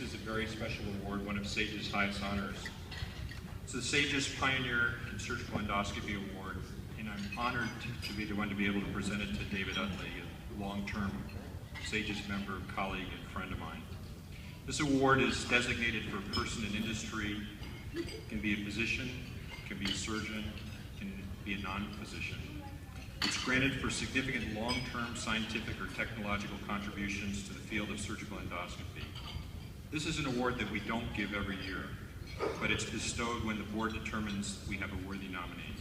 This is a very special award, one of SAGES' highest honors. It's the SAGES Pioneer in Surgical Endoscopy Award, and I'm honored to be the one to be able to present it to David Utley, a long-term SAGES member, colleague, and friend of mine. This award is designated for a person in industry. It can be a physician, it can be a surgeon, it can be a non-physician. It's granted for significant long-term scientific or technological contributions to the field of surgical endoscopy. This is an award that we don't give every year, but it's bestowed when the board determines we have a worthy nominee.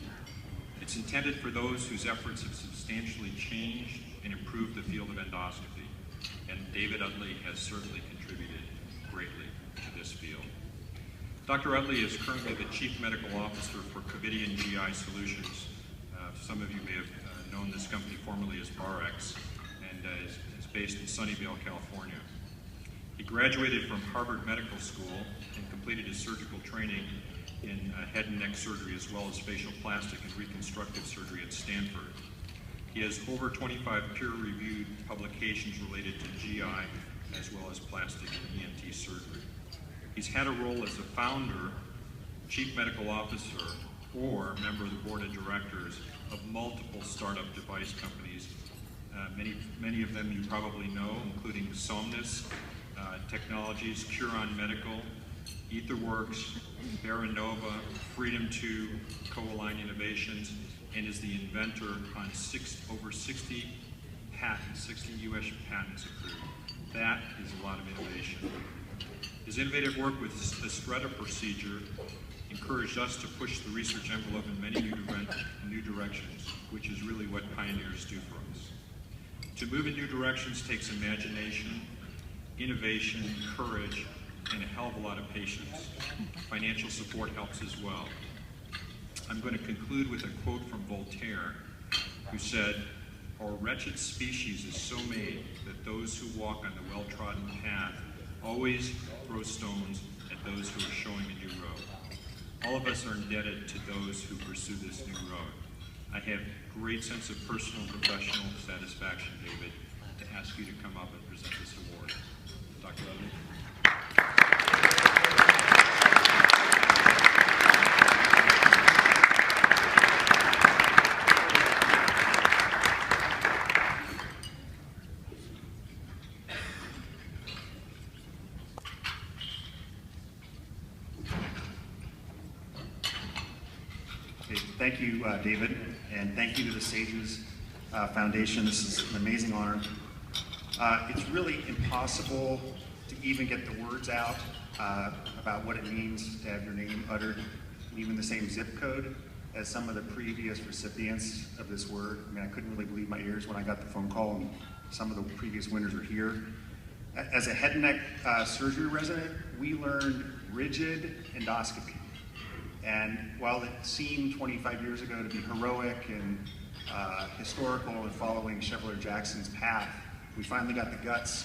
It's intended for those whose efforts have substantially changed and improved the field of endoscopy, and David Utley has certainly contributed greatly to this field. Dr. Utley is currently the Chief Medical Officer for Covidian GI Solutions. Some of you may have known this company formerly as Barex, and is based in Sunnyvale, California. He graduated from Harvard Medical School and completed his surgical training in head and neck surgery as well as facial plastic and reconstructive surgery at Stanford. He has over 25 peer-reviewed publications related to GI as well as plastic and ENT surgery. He's had a role as a founder, chief medical officer, or member of the board of directors of multiple startup device companies. Many of them you probably know, including Somnus Technologies, Curon Medical, EtherWorks, Baranova, Freedom 2, Coalign Innovations, and is the inventor on over 60 patents, 60 US patents approved. That is a lot of innovation. His innovative work with the Stretta procedure encouraged us to push the research envelope in many new directions, which is really what pioneers do for us. To move in new directions takes imagination, innovation, courage, and a hell of a lot of patience. Financial support helps as well. I'm going to conclude with a quote from Voltaire, who said, "Our wretched species is so made that those who walk on the well-trodden path always throw stones at those who are showing a new road." All of us are indebted to those who pursue this new road. I have great sense of personal and professional satisfaction, David, to ask you to come up and present this award. Dr. Utley. Thank you, David, and thank you to the SAGES Foundation. This is an amazing honor. It's really impossible to even get the words out about what it means to have your name uttered in even the same zip code as some of the previous recipients of this award. I mean, I couldn't really believe my ears when I got the phone call and some of the previous winners are here. As a head and neck surgery resident, we learned rigid endoscopy. And while it seemed 25 years ago to be heroic and historical and following Chevalier Jackson's path, we finally got the guts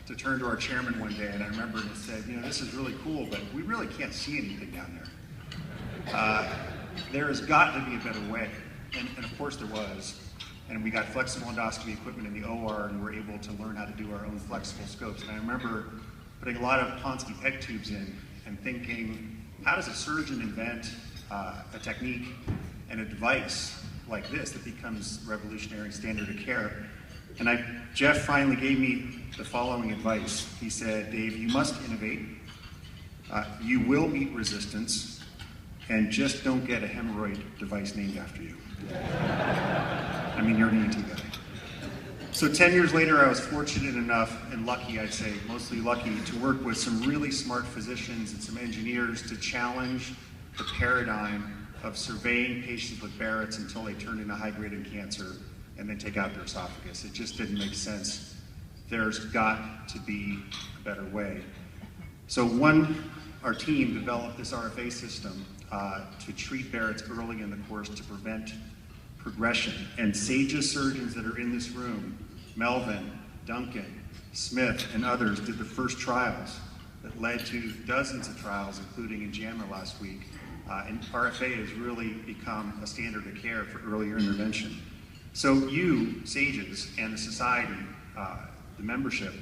to turn to our chairman one day, and I remember he said, "You know, this is really cool, but we really can't see anything down there. There has got to be a better way." And of course there was. And we got flexible endoscopy equipment in the OR, and we were able to learn how to do our own flexible scopes. And I remember putting a lot of Ponsky peg tubes in and thinking, how does a surgeon invent a technique and a device like this that becomes revolutionary standard of care? And Jeff finally gave me the following advice. He said, "Dave, you must innovate, you will meet resistance, and just don't get a hemorrhoid device named after you." I mean, you're an ENT guy. So 10 years later, I was fortunate enough, and lucky, I'd say, mostly lucky, to work with some really smart physicians and some engineers to challenge the paradigm of surveying patients with Barrett's until they turn into high-grade cancer and then take out their esophagus. It just didn't make sense. There's got to be a better way. So our team developed this RFA system to treat Barrett's early in the course to prevent progression. And SAGES surgeons that are in this room, Melvin, Duncan, Smith, and others, did the first trials that led to dozens of trials, including in JAMA last week. And RFA has really become a standard of care for earlier intervention. So you, SAGES, and the society, the membership,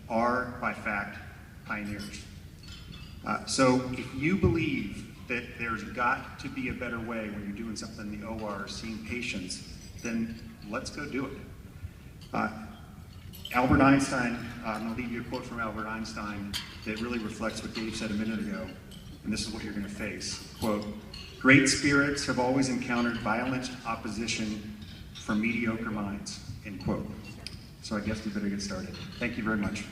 are by fact pioneers. So if you believe that there's got to be a better way when you're doing something in the OR, seeing patients, then let's go do it. Albert Einstein, I'm going to leave you a quote from Albert Einstein that really reflects what Dave said a minute ago, and this is what you're going to face. Quote, "Great spirits have always encountered violent opposition from mediocre minds," end quote. So I guess we better get started. Thank you very much.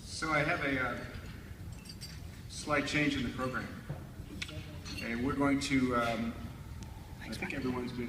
So I have a slight change in the program. Okay, we're going to, I think everyone's been